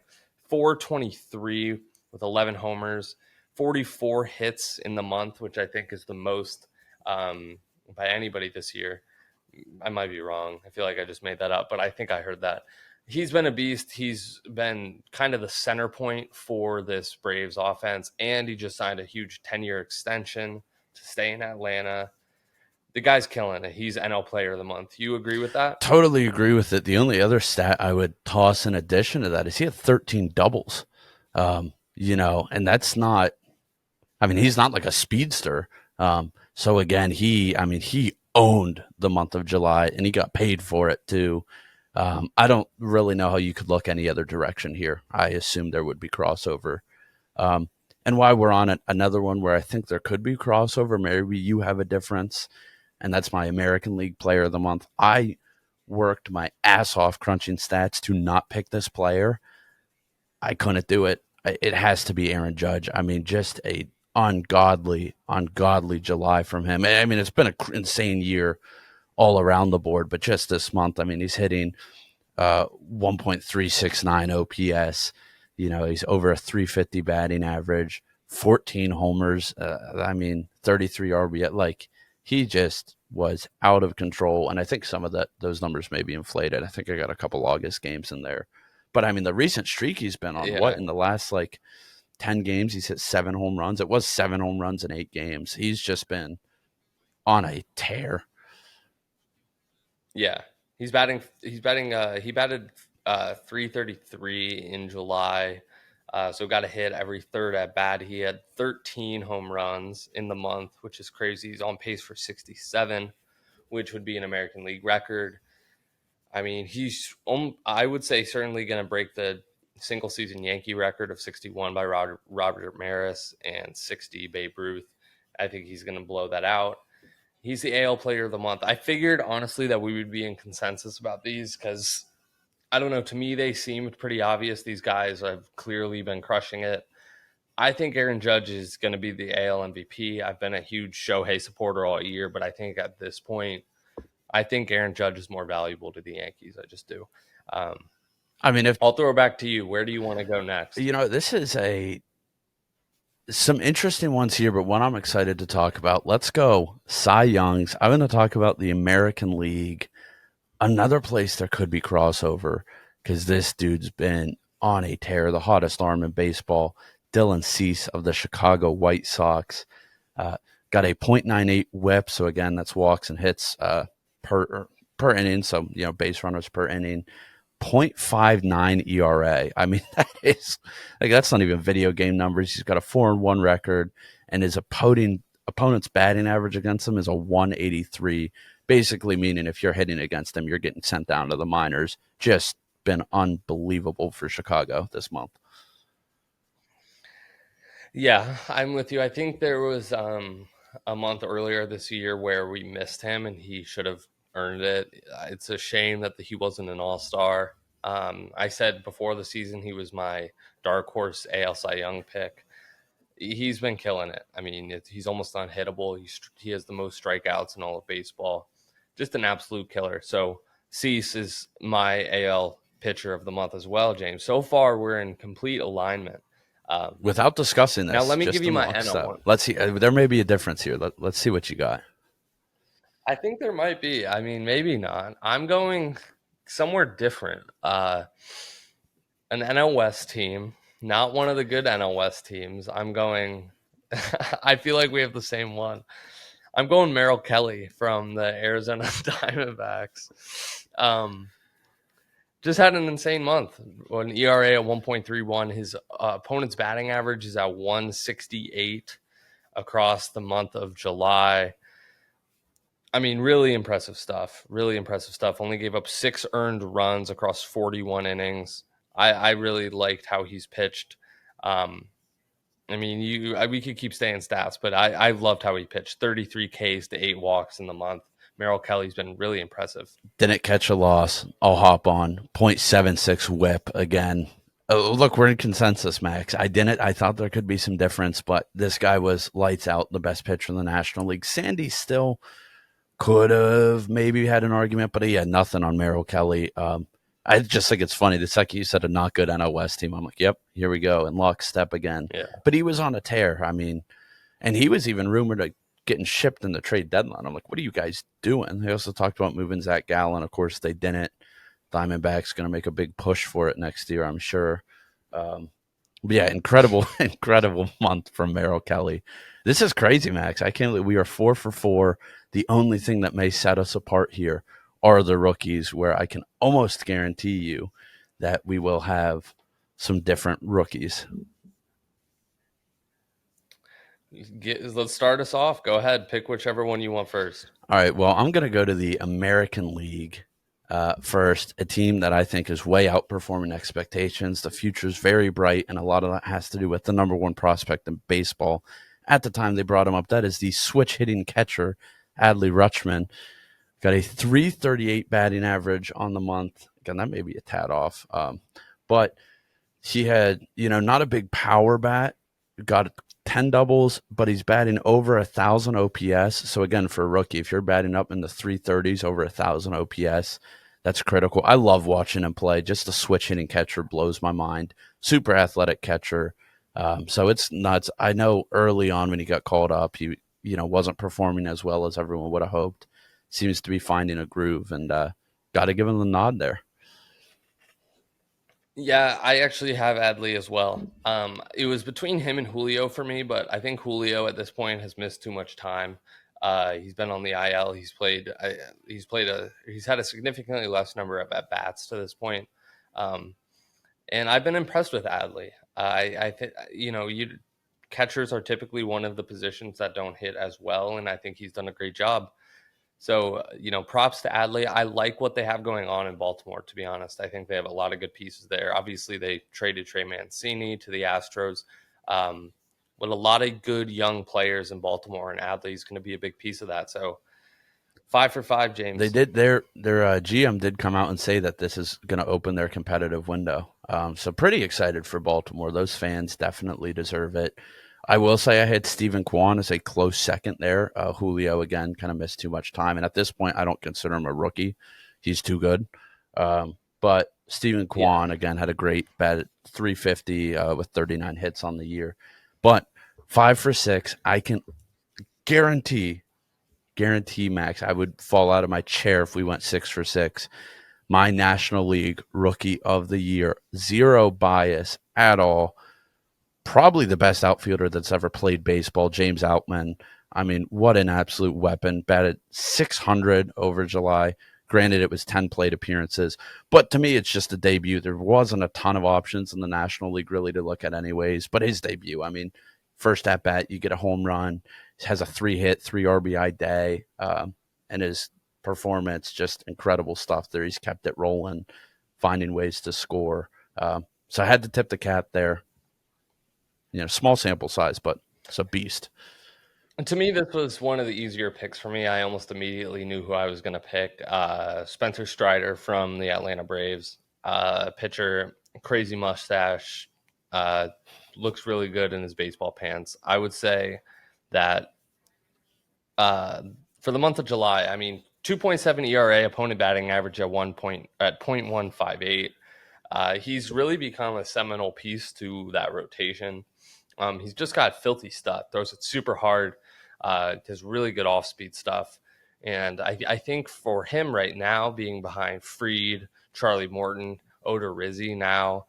.423 with 11 homers, 44 hits in the month, which I think is the most by anybody this year. I might be wrong. I feel like I just made that up, but I think I heard that. He's been a beast. He's been kind of the center point for this Braves offense, and he just signed a huge 10-year extension to stay in Atlanta. The guy's killing it. He's NL Player of the Month. You agree with that? Totally agree with it. The only other stat I would toss in addition to that is he had 13 doubles. And that's not – I mean, he's not like a speedster. So, again, he owned the month of July, and he got paid for it too. I don't really know how you could look any other direction here. I assume there would be crossover. And while we're on it, another one where I think there could be crossover, maybe you have a difference, and that's my American League Player of the Month. I worked my ass off crunching stats to not pick this player. I couldn't do it. It has to be Aaron Judge. I mean, just a ungodly July from him. I mean, it's been an insane year all around the board, but just this month, I mean, he's hitting 1.369 OPS. He's over a 350 batting average, 14 homers. 33 RBI. Like, he just was out of control. And I think some of those numbers may be inflated. I think I got a couple August games in there. But I mean, the recent streak he's been on, in the last 10 games, he's hit 7 home runs. It was 7 home runs in 8 games. He's just been on a tear. Yeah. He batted 333 in July. So got a hit every third at bat. He had 13 home runs in the month, which is crazy. He's on pace for 67, which would be an American League record. I mean, he's, I would say, certainly going to break the single season Yankee record of 61 by Robert Maris and 60 Babe Ruth. I think he's going to blow that out. He's the AL Player of the Month. I figured, honestly, that we would be in consensus about these because, I don't know, to me, they seemed pretty obvious. These guys have clearly been crushing it. I think Aaron Judge is going to be the AL MVP. I've been a huge Shohei supporter all year, but I think at this point, I think Aaron Judge is more valuable to the Yankees. I just do. I mean, if I'll throw it back to you. Where do you want to go next? this is some interesting ones here, but one I'm excited to talk about. Let's go Cy Youngs. I'm going to talk about the American League, another place there could be crossover because this dude's been on a tear, the hottest arm in baseball. Dylan Cease of the Chicago White Sox got a .98 WHIP, so again, that's walks and hits per inning, so base runners per inning. 0.59 ERA. I mean, that's not even video game numbers. He's got a 4-1 record, and his opponent's batting average against him is a 183. Basically, meaning if you're hitting against him, you're getting sent down to the minors. Just been unbelievable for Chicago this month. Yeah, I'm with you. I think there was a month earlier this year where we missed him, and he should have earned it. It's a shame that he wasn't an all-star. I said before the season he was my dark horse AL Cy Young pick. He's been killing it. I mean, he's almost unhittable. He has the most strikeouts in all of baseball. Just an absolute killer. So Cease is my AL pitcher of the month as well, James. So far, we're in complete alignment. Without discussing this, now let me just give you my NL NL one. Let's see. There may be a difference here. Let's see what you got. I think there might be. I mean, maybe not. I'm going somewhere different. An NL West team, not one of the good NL West teams. I'm going. I feel like we have the same one. I'm going Merrill Kelly from the Arizona Diamondbacks. Just had an insane month. An ERA at 1.31. His opponent's batting average is at 168 across the month of July. I mean, really impressive stuff. Really impressive stuff. Only gave up 6 earned runs across 41 innings. I really liked how he's pitched. I mean, we could keep saying stats, but I loved how he pitched. 33 Ks to 8 walks in the month. Merrill Kelly's been really impressive. Didn't catch a loss. I'll hop on. 0.76 WHIP again. Oh, look, we're in consensus, Max. I thought there could be some difference, but this guy was lights out, the best pitcher in the National League. Sandy still could have maybe had an argument, but he had nothing on Merrill Kelly. I just think it's funny. The second you said a not good NL West team, I'm like, yep, here we go. And lockstep again. Yeah. But he was on a tear. I mean, and he was even rumored of getting shipped in the trade deadline. I'm like, what are you guys doing? They also talked about moving Zach Gallen. Of course, they didn't. Diamondbacks going to make a big push for it next year, I'm sure. But yeah, incredible month from Merrill Kelly. This is crazy, Max. I can't believe we are 4 for 4. The only thing that may set us apart here are the rookies, where I can almost guarantee you that we will have some different rookies. Let's start us off. Go ahead. Pick whichever one you want first. All right. Well, I'm going to go to the American League first, a team that I think is way outperforming expectations. The future is very bright, and a lot of that has to do with the number one prospect in baseball at the time they brought him up. That is the switch-hitting catcher, Adley Rutschman. Got a 338 batting average on the month. Again, that may be a tad off. But he had, not a big power bat. Got 10 doubles, but he's batting over 1,000 OPS. So again, for a rookie, if you're batting up in the 330s, over 1,000 OPS, that's critical. I love watching him play. Just a switch hitting catcher blows my mind. Super athletic catcher. So it's nuts. I know early on when he got called up, he wasn't performing as well as everyone would have hoped. Seems to be finding a groove, and got to give him the nod there. Yeah, I actually have Adley as well. It was between him and Julio for me, but I think Julio at this point has missed too much time. He's been on the IL. He's had a significantly less number of at bats to this point, and I've been impressed with Adley. I think catchers are typically one of the positions that don't hit as well, and I think he's done a great job. So, props to Adley. I like what they have going on in Baltimore, to be honest. I think they have a lot of good pieces there. Obviously, they traded Trey Mancini to the Astros. With a lot of good young players in Baltimore, and Adley's going to be a big piece of that. So 5 for 5, James. They did their GM did come out and say that this is going to open their competitive window. So pretty excited for Baltimore. Those fans definitely deserve it. I will say I had Stephen Kwan as a close second there. Julio, again, kind of missed too much time. And at this point, I don't consider him a rookie. He's too good. But Stephen Yeah. Kwan, again, had a great bet at 350 with 39 hits on the year. But 5 for 6, I can guarantee, Max, I would fall out of my chair if we went 6 for 6. My National League Rookie of the Year, zero bias at all. Probably the best outfielder that's ever played baseball, James Outman. I mean, what an absolute weapon. Batted 600 over July. Granted, it was 10 plate appearances, but to me, it's just a debut. There wasn't a ton of options in the National League really to look at, anyways. But his debut, I mean, first at bat, you get a home run, has a 3-hit, 3 RBI day, and his performance, just incredible stuff there. He's kept it rolling, finding ways to score. So I had to tip the cap there. Small sample size, but it's a beast. And to me, this was one of the easier picks for me. I almost immediately knew who I was going to pick. Spencer Strider from the Atlanta Braves, pitcher, crazy mustache, looks really good in his baseball pants. I would say that for the month of July, I mean, 2.7 ERA, opponent batting average at 0.158. He's really become a seminal piece to that rotation. He's just got filthy stuff, throws it super hard, does really good off-speed stuff. And I think for him right now, being behind Fried, Charlie Morton, Oda Rizzi now,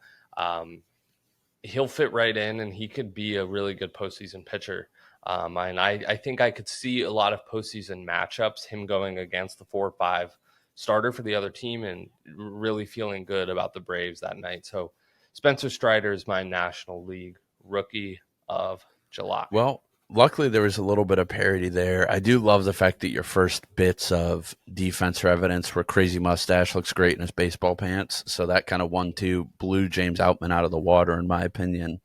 he'll fit right in, and he could be a really good postseason pitcher. And I think I could see a lot of postseason matchups, him going against the 4-5 starter for the other team and really feeling good about the Braves that night. So Spencer Strider is my National League Rookie of July. Well, luckily there was a little bit of parity there. I do love the fact that your first bits of defense or evidence were crazy mustache looks great in his baseball pants. So that kind of 1-2 blew James Outman out of the water, in my opinion.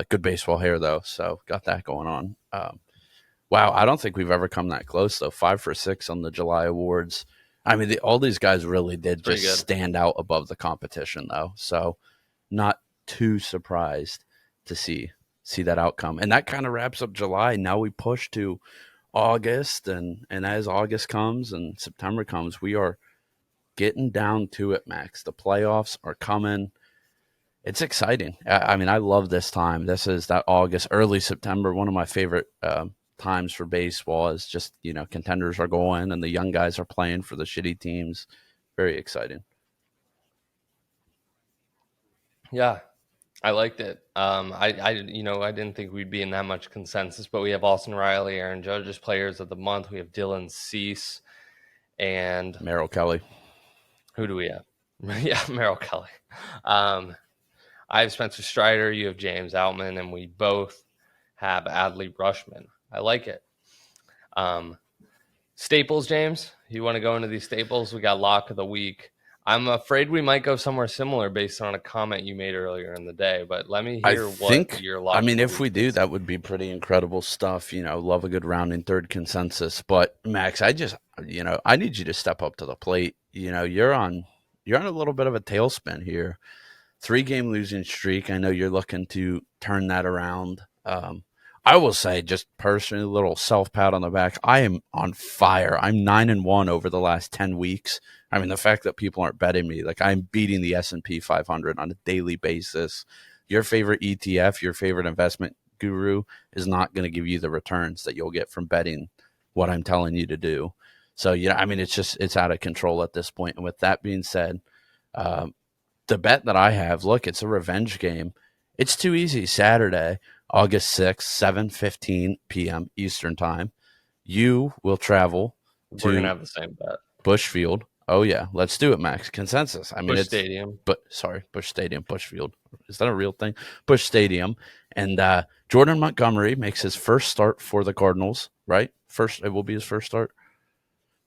Good baseball hair, though, so got that going on. Wow, I don't think we've ever come that close, though. 5 for 6 on the July awards. I mean, all these guys really did just stand out above the competition, though. So not too surprised to see that outcome. And that kind of wraps up July. Now we push to August, and as August comes and September comes, we are getting down to it, Max. The playoffs are coming. It's exciting. I mean, I love this time. This is that August, early September, one of my favorite times for baseball. Is just, contenders are going and the young guys are playing for the shitty teams. Very exciting. Yeah, I liked it. I didn't think we'd be in that much consensus, but we have Austin Riley, Aaron Judge's players of the month. We have Dylan Cease and Merrill Kelly. Who do we have? Yeah, Merrill Kelly. I have Spencer Strider. You have James Outman, and we both have Adley Rushman. I like it. Staples, James. You want to go into these staples? We got lock of the week. I'm afraid we might go somewhere similar based on a comment you made earlier in the day, but let me hear what your lock. I mean, if we do, that would be pretty incredible stuff. Love a good round in third consensus. But Max, I need you to step up to the plate. You're on a little bit of a tailspin here. 3-game losing streak. I know you're looking to turn that around. I will say, just personally, a little self-pat on the back. I am on fire. I'm 9-1 over the last 10 weeks. I mean, the fact that people aren't betting me, like I'm beating the S&P 500 on a daily basis. Your favorite ETF, your favorite investment guru is not going to give you the returns that you'll get from betting what I'm telling you to do. So, I mean, it's out of control at this point. And with that being said, the bet that I have, look, it's a revenge game. It's too easy. Saturday, August 6th, 7:15 p.m. Eastern Time. You will travel We're going to have the same bet. Bushfield. Oh, yeah. Let's do it, Max. Consensus. I mean, Bush Stadium. Bush Stadium, Bushfield. Is that a real thing? Bush Stadium. And Jordan Montgomery makes his first start for the Cardinals, right? It will be his first start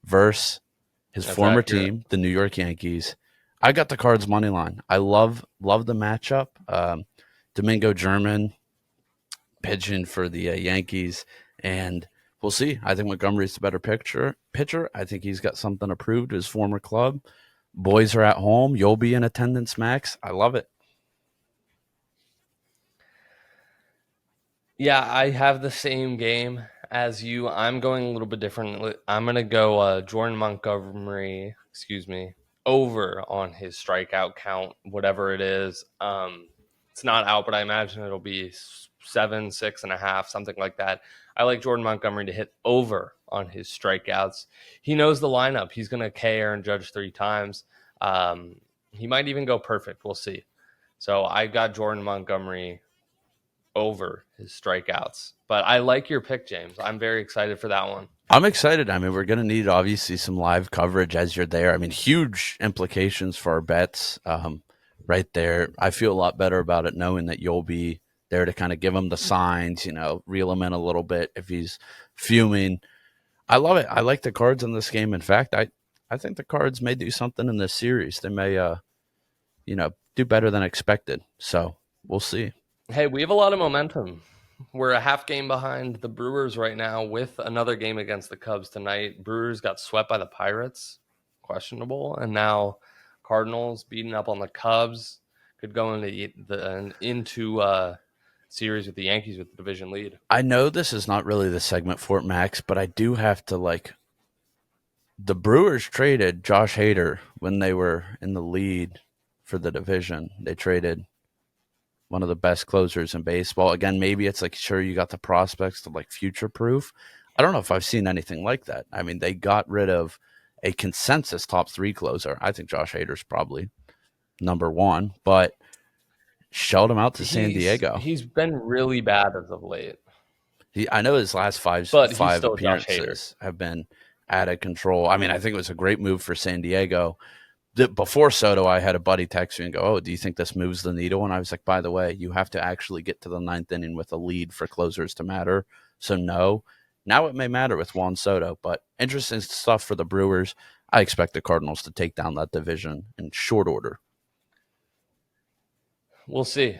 versus his former team, the New York Yankees. I got the Cards money line. I love the matchup. Domingo German pitching for the Yankees, and we'll see. I think Montgomery's the better pitcher. I think he's got something to prove to his former club. Boys are at home. You'll be in attendance, Max. I love it. Yeah, I have the same game as you. I'm going a little bit different. I'm going to go Jordan Montgomery, over on his strikeout count, whatever it is. It's not out, but I imagine it'll be 7, 6.5, something like that. I like Jordan Montgomery to hit over on his strikeouts. He knows the lineup. He's going to K Aaron Judge 3 times. He might even go perfect. We'll see. So I got Jordan Montgomery over his strikeouts. But I like your pick, James. I'm very excited for that one. I'm excited. I mean, we're going to need obviously some live coverage as you're there. I mean, huge implications for our bets right there. I feel a lot better about it knowing that you'll be there to kind of give him the signs, reel him in a little bit if he's fuming. I love it. I like the Cards in this game. In fact, I think the Cards may do something in this series. They may, do better than expected. So we'll see. Hey, we have a lot of momentum. We're a half game behind the Brewers right now with another game against the Cubs tonight. Brewers got swept by the Pirates, questionable, and now Cardinals beating up on the Cubs. Could go into series with the Yankees with the division lead. I know this is not really the segment for it, Max, but I do have to the Brewers traded Josh Hader when they were in the lead for the division. They traded one of the best closers in baseball. Again, maybe it's sure, you got the prospects to future proof. I don't know if I've seen anything like that. I mean, they got rid of a consensus top 3 closer. I think Josh Hader's probably number 1, but shelled him out to San Diego. He's been really bad as of late. I know his last five appearances have been out of control. I mean, I think it was a great move for San Diego. Before Soto, I had a buddy text me and go, "Oh, do you think this moves the needle?" And I was like, "By the way, you have to actually get to the 9th inning with a lead for closers to matter." So no. Now it may matter with Juan Soto, but interesting stuff for the Brewers. I expect the Cardinals to take down that division in short order. We'll see.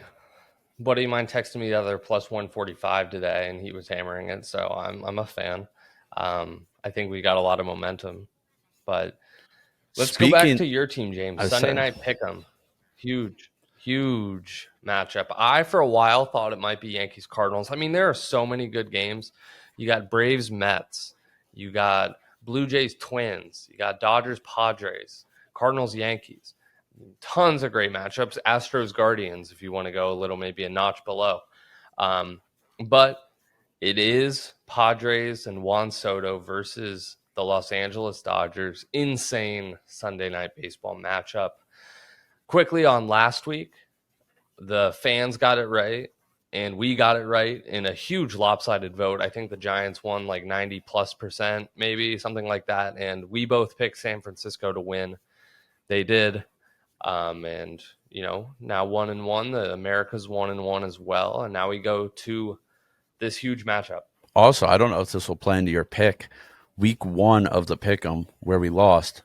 Buddy of mine texted me the other plus 145 today, and he was hammering it. So I'm a fan. I think we got a lot of momentum, but let's go back to your team, James. Sunday night pick 'em. Huge matchup. I, for a while, thought it might be Yankees Cardinals. I mean, there are so many good games. You got Braves Mets. You got Blue Jays Twins. You got Dodgers Padres. Cardinals Yankees. Tons of great matchups. Astros Guardians, if you want to go maybe a notch below. But it is Padres and Juan Soto versus the Los Angeles Dodgers. Insane Sunday night baseball matchup. Quickly on last week, the fans got it right, and we got it right in a huge lopsided vote. I think the Giants won 90+%, maybe something like that. And we both picked San Francisco to win. They did. And, now 1-1, the America's 1-1 as well. And now we go to this huge matchup. Also, I don't know if this will play into your pick. Week 1 of the pick 'em where we lost,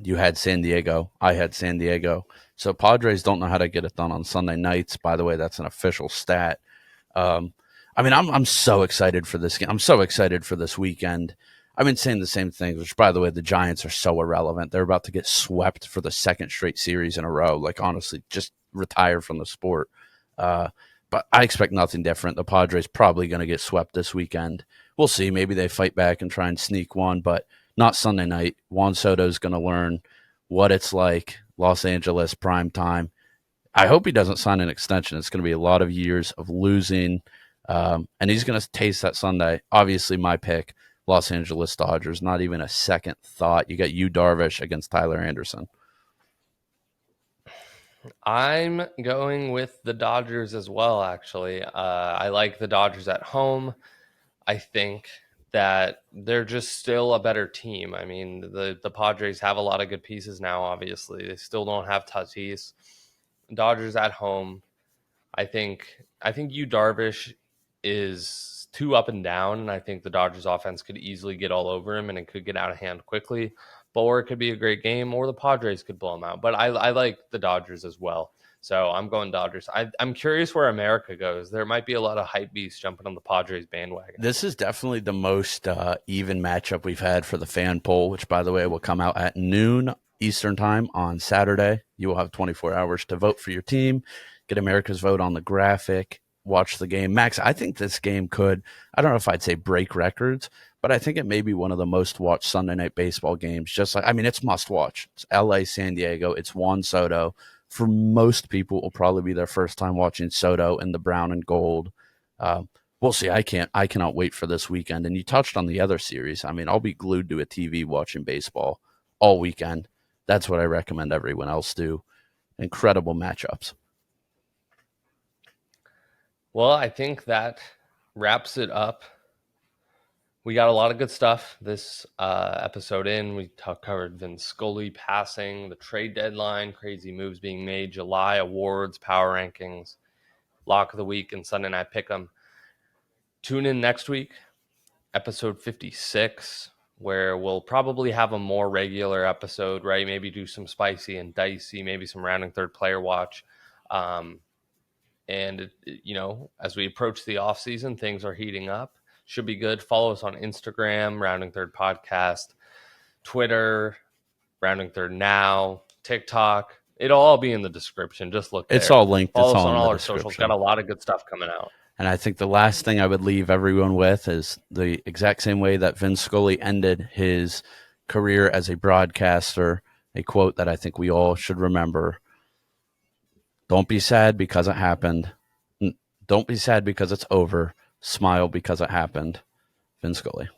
you had San Diego. I had San Diego. So Padres don't know how to get it done on Sunday nights. By the way, that's an official stat. I'm so excited for this game. I'm so excited for this weekend. I've been saying the same thing, which, by the way, the Giants are so irrelevant. They're about to get swept for the 2nd straight series in a row. Honestly, just retire from the sport. But I expect nothing different. The Padres probably going to get swept this weekend. We'll see. Maybe they fight back and try and sneak one, but not Sunday night. Juan Soto's going to learn what it's like, Los Angeles prime time. I hope he doesn't sign an extension. It's going to be a lot of years of losing, and he's going to taste that Sunday. Obviously, my pick, Los Angeles Dodgers, not even a second thought. You got Yu Darvish against Tyler Anderson. I'm going with the Dodgers as well, actually. I like the Dodgers at home. I think that they're just still a better team. I mean, the Padres have a lot of good pieces now, obviously. They still don't have Tatis. Dodgers at home. I think Yu Darvish is too up and down, and I think the Dodgers offense could easily get all over him, and it could get out of hand quickly. Or it could be a great game, or the Padres could blow him out. But I like the Dodgers as well. So I'm going Dodgers. I'm curious where America goes. There might be a lot of hype beasts jumping on the Padres bandwagon. This is definitely the most even matchup we've had for the fan poll, which, by the way, will come out at noon Eastern time on Saturday. You will have 24 hours to vote for your team. Get America's vote on the graphic. watch the game. Max, I think this game could, I don't know if I'd say break records, but I think it may be one of the most watched Sunday Night Baseball games. Just like, I mean, it's must watch. It's LA, San Diego. It's Juan Soto. For most people, it will probably be their first time watching Soto in the brown and gold. We'll see. I cannot wait for this weekend. And you touched on the other series. I mean, I'll be glued to a TV watching baseball all weekend. That's what I recommend everyone else do. Incredible matchups. Well, I think that wraps it up. We got a lot of good stuff this episode in. We covered Vin Sculley passing, the trade deadline, crazy moves being made, July awards, power rankings, lock of the week, and Sunday Night Pick 'em. Tune in next week, episode 56, where we'll probably have a more regular episode, right? Maybe do some spicy and dicey, maybe some rounding third player watch. And, as we approach the off season, things are heating up. Should be good. Follow us on Instagram, Rounding Third Podcast, Twitter, Rounding Third Now, TikTok. It'll all be in the description. Just look there. It's all linked. Follow It's us all on in all the our socials. description. Got a lot of good stuff coming out. And I think the last thing I would leave everyone with is the exact same way that Vin Sculley ended his career as a broadcaster, a quote that I think we all should remember. Don't be sad because it happened. Don't be sad because it's over. Smile because it happened. Vin Sculley.